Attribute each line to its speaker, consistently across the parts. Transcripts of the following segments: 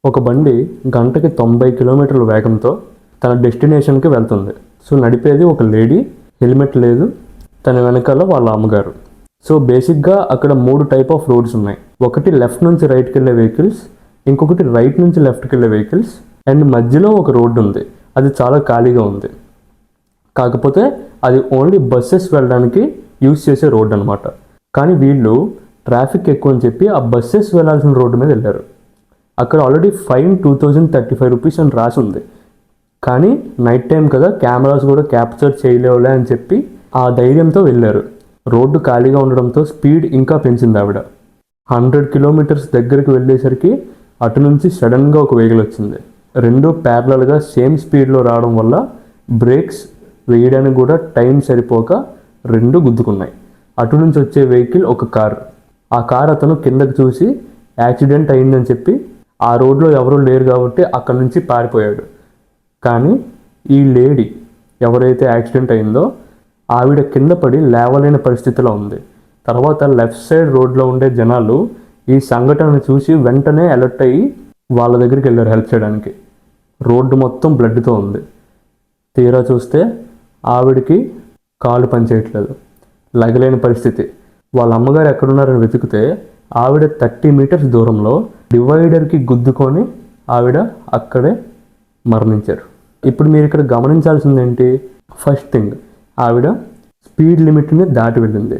Speaker 1: ఒక బండి గంటకి 90 కిలోమీటర్ల వేగంతో తన డెస్టినేషన్కి వెళ్తుంది. సో నడిపేది ఒక లేడీ, హెల్మెట్ లేదు, తన వెనకాల వాళ్ళ అమ్మగారు. సో బేసిక్గా అక్కడ 3 టైప్ ఆఫ్ రోడ్స్ ఉన్నాయి. ఒకటి లెఫ్ట్ నుంచి రైట్కి వెళ్ళే వెహికల్స్, ఇంకొకటి రైట్ నుంచి లెఫ్ట్కి వెళ్ళే వెహికల్స్, అండ్ మధ్యలో ఒక రోడ్డు ఉంది. అది చాలా ఖాళీగా ఉంది. కాకపోతే అది ఓన్లీ బస్సెస్ వెళ్ళడానికి యూజ్ చేసే రోడ్ అనమాట. కానీ వీళ్ళు ట్రాఫిక్ ఎక్కువ అని చెప్పి ఆ బస్సెస్ వెళ్ళాల్సిన రోడ్డు మీద వెళ్ళారు. అక్కడ ఆల్రెడీ ఫైన్ 2035 రూపీస్ అని రాసి ఉంది. కానీ నైట్ టైం కదా, కెమెరాస్ కూడా క్యాప్చర్ చేయలేవులే అని చెప్పి ఆ ధైర్యంతో వెళ్ళారు. రోడ్డు ఖాళీగా ఉండడంతో స్పీడ్ ఇంకా పెంచింది ఆవిడ. 100 కిలోమీటర్స్ దగ్గరికి వెళ్ళేసరికి అటు నుంచి సడన్గా ఒక వెహికల్ వచ్చింది. రెండు ప్యారలల్గా సేమ్ స్పీడ్లో రావడం వల్ల బ్రేక్స్ వేయడానికి కూడా టైం సరిపోక రెండు గుద్దుకున్నాయి. అటు నుంచి వచ్చే వెహికల్ ఒక కార్. ఆ కార్ అతను కిందకి చూసి యాక్సిడెంట్ అయిందని చెప్పి ఆ రోడ్లో ఎవరూ లేరు కాబట్టి అక్కడి నుంచి పారిపోయాడు. కానీ ఈ లేడీ ఎవరైతే యాక్సిడెంట్ అయిందో ఆవిడ కింద పడి లేవలేని పరిస్థితిలో ఉంది. తర్వాత లెఫ్ట్ సైడ్ రోడ్లో ఉండే జనాలు ఈ సంఘటనను చూసి వెంటనే అలర్ట్ అయ్యి వాళ్ళ దగ్గరికి వెళ్ళారు హెల్ప్ చేయడానికి. రోడ్డు మొత్తం బ్లడ్తో ఉంది. తీరా చూస్తే ఆవిడకి కాలు పనిచేయట్లేదు, లగలేని పరిస్థితి. వాళ్ళ అమ్మగారు ఎక్కడున్నారని వెతికితే ఆవిడ 30 మీటర్స్ దూరంలో డివైడర్కి గుద్దుకొని ఆవిడ అక్కడే మరణించారు. ఇప్పుడు మీరు ఇక్కడ గమనించాల్సింది ఏంటి? ఫస్ట్ థింగ్, ఆవిడ స్పీడ్ లిమిట్ని దాటి వెళ్ళింది.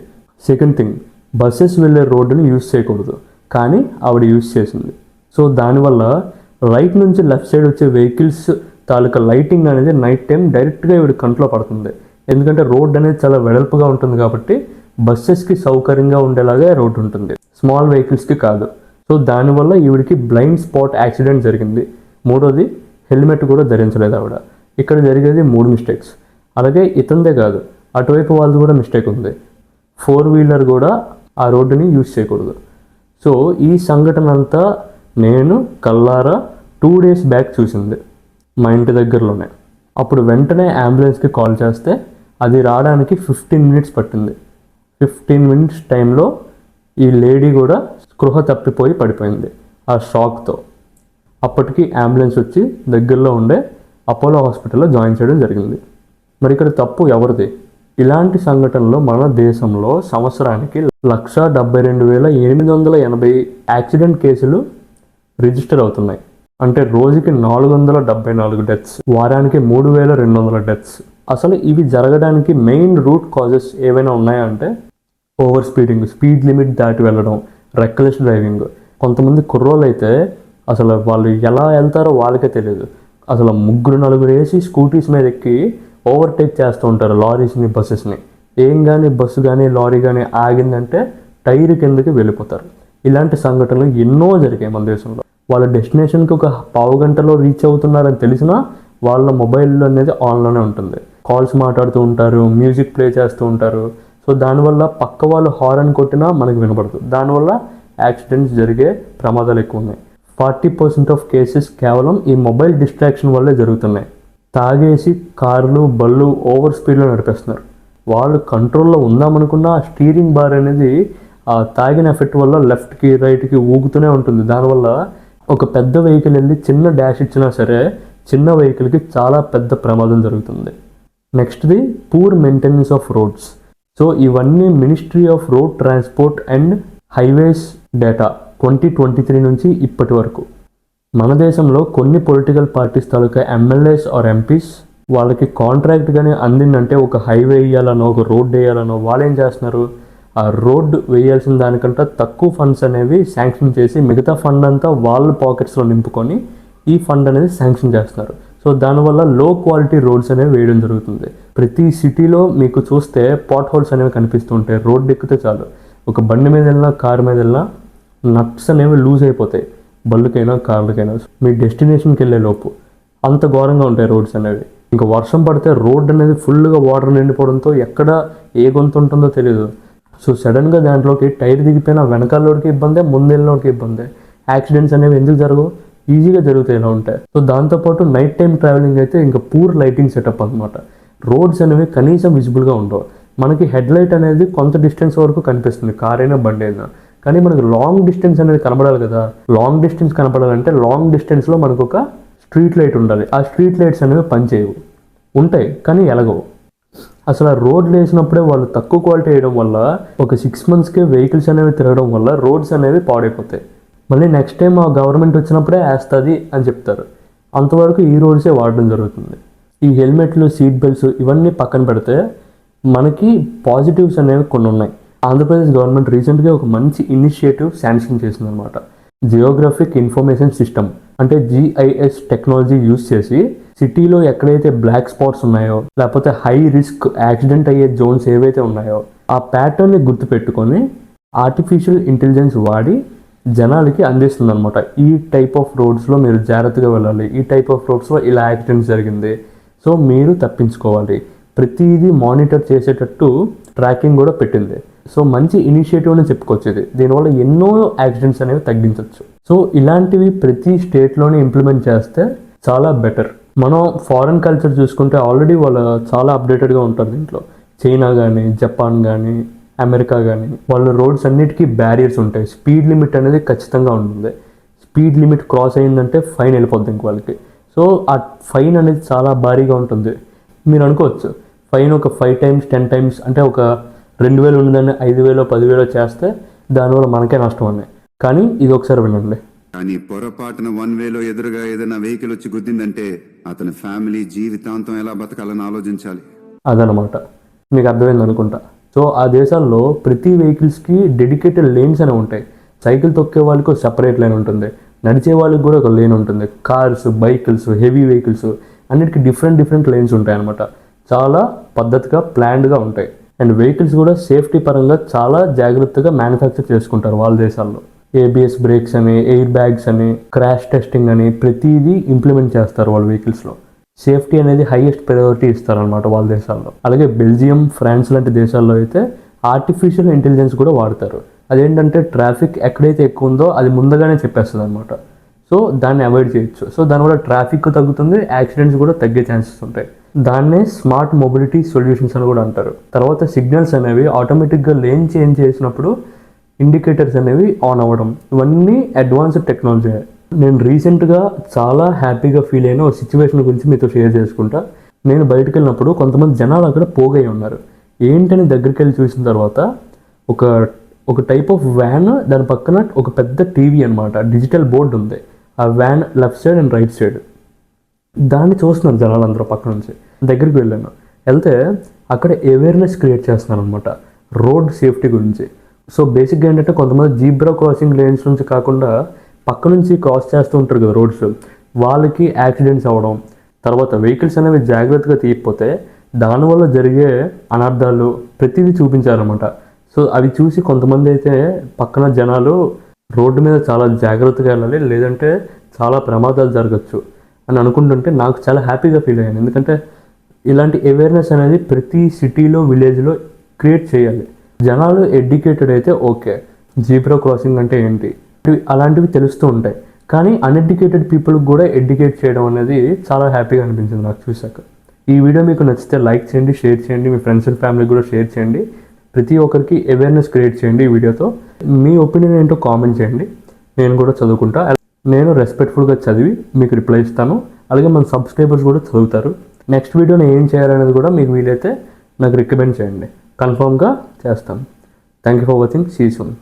Speaker 1: సెకండ్ థింగ్, బస్సెస్ వెళ్ళే రోడ్డుని యూజ్ చేయకూడదు, కానీ ఆవిడ యూజ్ చేసింది. సో దానివల్ల రైట్ నుంచి లెఫ్ట్ సైడ్ వచ్చే వెహికల్స్ తాలూకా లైటింగ్ అనేది నైట్ టైం డైరెక్ట్గా ఈవిడ కంట్లో పడుతుంది. ఎందుకంటే రోడ్ అనేది చాలా వెడల్పుగా ఉంటుంది కాబట్టి బస్సెస్కి సౌకర్యంగా ఉండేలాగా రోడ్డు ఉంటుంది, స్మాల్ వెహికల్స్కి కాదు. సో దానివల్ల ఈవిడికి బ్లైండ్ స్పాట్ యాక్సిడెంట్ జరిగింది. మూడోది, హెల్మెట్ కూడా ధరించలేదు ఆవిడ. ఇక్కడ జరిగేది 3 మిస్టేక్స్. అలాగే ఇతందే కాదు, అటువైపు వాళ్ళది కూడా మిస్టేక్ ఉంది. 4 వీలర్ కూడా ఆ రోడ్డుని యూజ్ చేయకూడదు. సో ఈ సంఘటన అంతా నేను కల్లారా 2 డేస్ బ్యాక్ చూసింది మా ఇంటి దగ్గరలోనే. అప్పుడు వెంటనే అంబులెన్స్కి కాల్ చేస్తే అది రావడానికి 15 మినిట్స్ పట్టింది. 15 మినిట్స్ టైంలో ఈ లేడీ కూడా స్పృహ తప్పిపోయి పడిపోయింది ఆ షాక్తో. అప్పటికి అంబులెన్స్ వచ్చి దగ్గరలో ఉండే అపోలో హాస్పిటల్లో జాయిన్ చేయడం జరిగింది. మరి ఇక్కడ తప్పు ఎవరిది? ఇలాంటి సంఘటనలు మన దేశంలో సంవత్సరానికి 172,880 యాక్సిడెంట్ కేసులు రిజిస్టర్ అవుతున్నాయి. అంటే రోజుకి 474 డెత్స్, వారానికి 3,200 డెత్స్. అసలు ఇవి జరగడానికి మెయిన్ రూట్ కాజెస్ ఏవైనా ఉన్నాయా అంటే ఓవర్ స్పీడింగ్, స్పీడ్ లిమిట్ దాటి వెళ్ళడం, రెక్లెస్ డ్రైవింగ్. కొంతమంది కుర్రోళ్ళు అయితే అసలు వాళ్ళు ఎలా వెళ్తారో వాళ్ళకే తెలియదు. అసలు 3-4 వేసి స్కూటీస్ మీద ఎక్కి ఓవర్టేక్ చేస్తూ ఉంటారు లారీస్ని, బస్సెస్ని. ఏం కానీ బస్సు కానీ లారీ కానీ ఆగిందంటే టైర్ కిందకి వెళ్ళిపోతారు. ఇలాంటి సంఘటనలు ఎన్నో జరిగాయి మన దేశంలో. వాళ్ళ డెస్టినేషన్కి ఒక పావు గంటలో రీచ్ అవుతున్నారని తెలిసినా వాళ్ళ మొబైల్ అనేది ఆన్లోనే ఉంటుంది. కాల్స్ మాట్లాడుతూ ఉంటారు, మ్యూజిక్ ప్లే చేస్తూ ఉంటారు. సో దానివల్ల పక్క వాళ్ళు హారన్ కొట్టినా మనకు వినపడదు. దానివల్ల యాక్సిడెంట్స్ జరిగే ప్రమాదాలు ఎక్కువ ఉన్నాయి. 40% ఆఫ్ కేసెస్ కేవలం ఈ మొబైల్ డిస్ట్రాక్షన్ వల్లే జరుగుతున్నాయి. తాగేసి కార్లు, బళ్ళు ఓవర్ స్పీడ్లో నడిపేస్తున్నారు. వాళ్ళు కంట్రోల్లో ఉందామనుకున్న ఆ స్టీరింగ్ బార్ అనేది ఆ తాగిన ఎఫెక్ట్ వల్ల లెఫ్ట్కి రైట్కి ఊగుతూనే ఉంటుంది. దానివల్ల ఒక పెద్ద వెహికల్ వెళ్ళి చిన్న డాష్ ఇచ్చినా సరే చిన్న వెహికల్కి చాలా పెద్ద ప్రమాదం జరుగుతుంది. నెక్స్ట్ది poor maintenance of roads. So ఇవన్నీ ministry of road transport and highways data 2023 నుంచి ఇప్పటి వరకు. మన దేశంలో కొన్ని పొలిటికల్ పార్టీస్ తాలూకా ఎమ్మెల్యేస్ ఆర్ ఎంపీస్ వాళ్ళకి కాంట్రాక్ట్ కానీ అందిందంటే ఒక హైవే వేయాలనో ఒక రోడ్ వేయాలనో వాళ్ళు ఏం చేస్తున్నారు, ఆ రోడ్డు వేయాల్సిన దానికంటే తక్కువ ఫండ్స్ అనేవి శాంక్షన్ చేసి మిగతా ఫండ్ అంతా వాళ్ళ పాకెట్స్లో నింపుకొని ఈ ఫండ్ అనేది శాంక్షన్ చేస్తున్నారు. సో దానివల్ల లో క్వాలిటీ రోడ్స్ అనేవి వేయడం జరుగుతుంది. ప్రతి సిటీలో మీకు చూస్తే పాట్ హోల్స్ అనేవి కనిపిస్తుంటాయి. రోడ్డు ఎక్కితే చాలు, ఒక బండి మీద వెళ్ళినా కారు మీద వెళ్ళినా నట్స్ అనేవి లూజ్ అయిపోతాయి, బళ్ళకైనా కార్లకైనా. మీ డెస్టినేషన్కి వెళ్ళే లోపు అంత ఘోరంగా ఉంటాయి రోడ్స్ అనేవి. ఇంకా వర్షం పడితే రోడ్ అనేది ఫుల్గా వాటర్ నిండిపోవడంతో ఎక్కడ ఏ గొంతు ఉంటుందో తెలియదు. సో సడన్గా దాంట్లోకి టైర్ దిగిపోయినా వెనకాలలోకి ఇబ్బందే, ముందెళ్ళలోకి ఇబ్బందే. యాక్సిడెంట్స్ అనేవి ఎందుకు జరగవు? ఈజీగా జరుగుతాయి ఇలా ఉంటాయి. సో దాంతోపాటు నైట్ టైం ట్రావెలింగ్ అయితే ఇంకా పూర్ లైటింగ్ సెటప్ అనమాట. రోడ్స్ అనేవి కనీసం విజిబుల్గా ఉండవు. మనకి హెడ్ లైట్ అనేది కొంత డిస్టెన్స్ వరకు కనిపిస్తుంది, కార్ అయినా బండి అయినా. కానీ మనకు లాంగ్ డిస్టెన్స్ అనేది కనబడాలి కదా. లాంగ్ డిస్టెన్స్ కనపడాలంటే లాంగ్ డిస్టెన్స్లో మనకు ఒక స్ట్రీట్ లైట్ ఉండాలి. ఆ స్ట్రీట్ లైట్స్ అనేవి పనిచేయవు, ఉంటాయి కానీ ఎలగవు. అసలు ఆ రోడ్లు వేసినప్పుడే వాళ్ళు తక్కువ క్వాలిటీ వేయడం వల్ల ఒక 6 monthsకే వెహికల్స్ అనేవి తిరగడం వల్ల రోడ్స్ అనేవి పాడైపోతాయి. మళ్ళీ నెక్స్ట్ టైం ఆ గవర్నమెంట్ వచ్చినప్పుడే వేస్తుంది అని చెప్తారు. అంతవరకు ఈ రోడ్సే వాడడం జరుగుతుంది. ఈ హెల్మెట్లు, సీట్ బెల్ట్స్ ఇవన్నీ పక్కన పెడితే మనకి పాజిటివ్స్ అనేవి కొన్ని ఉన్నాయి. ఆంధ్రప్రదేశ్ గవర్నమెంట్ రీసెంట్గా ఒక మంచి ఇనిషియేటివ్ శాంక్షన్ చేసిందనమాట. జియోగ్రఫిక్ ఇన్ఫర్మేషన్ సిస్టమ్ అంటే GIS టెక్నాలజీ యూజ్ చేసి సిటీలో ఎక్కడైతే బ్లాక్ స్పాట్స్ ఉన్నాయో లేకపోతే హై రిస్క్ యాక్సిడెంట్ అయ్యే జోన్స్ ఏవైతే ఉన్నాయో ఆ ప్యాటర్న్ని గుర్తుపెట్టుకొని ఆర్టిఫిషియల్ ఇంటెలిజెన్స్ వాడి జనాలకి అందిస్తుంది అనమాట. ఈ టైప్ ఆఫ్ రోడ్స్లో మీరు జాగ్రత్తగా వెళ్ళాలి, ఈ టైప్ ఆఫ్ రోడ్స్లో ఇలా యాక్సిడెంట్స్ జరిగింది, సో మీరు తప్పించుకోవాలి, ప్రతిదీ మానిటర్ చేసేటట్టు ట్రాకింగ్ కూడా పెట్టింది. సో మంచి ఇనిషియేటివ్ అని చెప్పుకోవచ్చు ఇది. దీనివల్ల ఎన్నో యాక్సిడెంట్స్ అనేవి తగ్గించవచ్చు. సో ఇలాంటివి ప్రతి స్టేట్లోనే ఇంప్లిమెంట్ చేస్తే చాలా బెటర్. మనం ఫారెన్ కల్చర్ చూసుకుంటే ఆల్రెడీ వాళ్ళు చాలా అప్డేటెడ్గా ఉంటారు దీంట్లో. చైనా కానీ, జపాన్ కానీ, అమెరికా కానీ వాళ్ళ రోడ్స్ అన్నిటికీ బ్యారియర్స్ ఉంటాయి. స్పీడ్ లిమిట్ అనేది ఖచ్చితంగా ఉంటుంది. స్పీడ్ లిమిట్ క్రాస్ అయిందంటే ఫైన్ వెళ్ళిపోద్ది ఇంక వాళ్ళకి. సో ఆ ఫైన్ అనేది చాలా భారీగా ఉంటుంది. మీరు అనుకోవచ్చు ఫైన్ ఒక 5 times 10 times అంటే ఒక 2000 ఉన్నదాన్ని 5000 10,000 చేస్తే దానివల్ల మనకే నష్టం అన్నాయి. కానీ ఇది ఒకసారి వినండి.
Speaker 2: కానీ పొరపాటున 1 వేలో ఎదురుగా ఏదైనా వెహికల్ వచ్చి గుద్దిందంటే అతని ఫ్యామిలీ జీవితాంతం ఎలా బతకాలని ఆలోచించాలి.
Speaker 1: అదనమాట, మీకు అర్థమైంది అనుకుంటా. సో ఆ దేశాల్లో ప్రతి వెహికల్స్కి డెడికేటెడ్ లేన్స్ అనేవి ఉంటాయి. సైకిల్ తొక్కే వాళ్ళకి సెపరేట్ లైన్ ఉంటుంది, నడిచే వాళ్ళకి కూడా ఒక లేన్ ఉంటుంది. కార్స్, బైకిల్స్, హెవీ వెహికల్స్ అన్నిటికీ డిఫరెంట్ లేన్స్ ఉంటాయి అనమాట. చాలా పద్ధతిగా ప్లాన్డ్గా ఉంటాయి. అండ్ వెహికల్స్ కూడా సేఫ్టీ పరంగా చాలా జాగ్రత్తగా మ్యానుఫ్యాక్చర్ చేసుకుంటారు వాళ్ళ దేశాల్లో. ABS బ్రేక్స్ అని, ఎయిర్ బ్యాగ్స్ అని, క్రాష్ టెస్టింగ్ అని ప్రతిదీ ఇంప్లిమెంట్ చేస్తారు వాళ్ళ వెహికల్స్లో. సేఫ్టీ అనేది హైయెస్ట్ ప్రయారిటీ ఇస్తారనమాట వాళ్ళ దేశాల్లో. అలాగే బెల్జియం, ఫ్రాన్స్ లాంటి దేశాల్లో అయితే ఆర్టిఫిషియల్ ఇంటెలిజెన్స్ కూడా వాడతారు. అదేంటంటే ట్రాఫిక్ ఎక్కడైతే ఎక్కువ ఉందో అది ముందుగానే చెప్పేస్తుంది అనమాట. సో దాన్ని అవాయిడ్ చేయొచ్చు. సో దానివల్ల ట్రాఫిక్ తగ్గుతుంది, యాక్సిడెంట్స్ కూడా తగ్గే ఛాన్సెస్ ఉంటాయి. దాన్నే స్మార్ట్ మొబిలిటీ సొల్యూషన్స్ అని కూడా అంటారు. తర్వాత సిగ్నల్స్ అనేవి ఆటోమేటిక్గా లేన్ చేంజ్ చేసినప్పుడు ఇండికేటర్స్ అనేవి ఆన్ అవ్వడం, ఇవన్నీ అడ్వాన్స్డ్ టెక్నాలజీ. నేను రీసెంట్గా చాలా హ్యాపీగా ఫీల్ అయిన ఒక సిచ్యువేషన్ గురించి మీతో షేర్ చేసుకుంటా. నేను బయటకు వెళ్ళినప్పుడు కొంతమంది జనాలు అక్కడ పోగై ఉన్నారు. ఏంటని దగ్గరికి వెళ్ళి చూసిన తర్వాత ఒక టైప్ ఆఫ్ వ్యాన్, దాని పక్కన ఒక పెద్ద టీవీ అనమాట, డిజిటల్ బోర్డు ఉంది. ఆ van left side and right side దాన్ని చూస్తున్నారు జనాలు అందరూ పక్క నుంచి. దగ్గరికి వెళ్ళాను, వెళ్తే అక్కడ అవేర్నెస్ క్రియేట్ చేస్తున్నారు అనమాట రోడ్ సేఫ్టీ గురించి. సో బేసిక్గా ఏంటంటే కొంతమంది జీబ్రా క్రాసింగ్ లేన్స్ నుంచి కాకుండా పక్క నుంచి క్రాస్ చేస్తూ ఉంటారు కదా రోడ్స్, వాళ్ళకి యాక్సిడెంట్స్ అవ్వడం, తర్వాత వెహికల్స్ అనేవి జాగ్రత్తగా తీయకపోతే దానివల్ల జరిగే అనర్థాలు ప్రతిదీ చూపించారనమాట. సో అవి చూసి కొంతమంది అయితే పక్కన జనాలు రోడ్డు మీద చాలా జాగ్రత్తగా వెళ్ళాలి, లేదంటే చాలా ప్రమాదాలు జరగచ్చు అని అనుకుంటుంటే నాకు చాలా హ్యాపీగా ఫీల్ అయ్యాను. ఎందుకంటే ఇలాంటి అవేర్నెస్ అనేది ప్రతి సిటీలో, విలేజ్లో క్రియేట్ చేయాలి. జనాలు ఎడ్యుకేటెడ్ అయితే ఓకే, జీబ్రా క్రాసింగ్ అంటే ఏంటి అలాంటివి తెలుస్తూ ఉంటాయి. కానీ అన్ఎడ్యుకేటెడ్ పీపుల్కి కూడా ఎడ్యుకేట్ చేయడం అనేది చాలా హ్యాపీగా అనిపించింది నాకు చూసాక. ఈ వీడియో మీకు నచ్చితే లైక్ చేయండి, షేర్ చేయండి, మీ ఫ్రెండ్స్ అండ్ ఫ్యామిలీ కూడా షేర్ చేయండి. ప్రతి ఒక్కరికి అవేర్నెస్ క్రియేట్ చేయండి ఈ వీడియోతో. మీ ఒపీనియన్ ఏంటో కామెంట్ చేయండి, నేను కూడా చదువుకుంటా. నేను రెస్పెక్ట్ఫుల్గా చదివి మీకు రిప్లై ఇస్తాను. అలాగే మన సబ్స్క్రైబర్స్ కూడా చదువుతారు. నెక్స్ట్ వీడియోని ఏం చేయాలనేది కూడా మీకు వీలైతే నాకు రికమెండ్ చేయండి, కన్ఫర్మ్గా చేస్తాను. Thank you for watching. See you soon.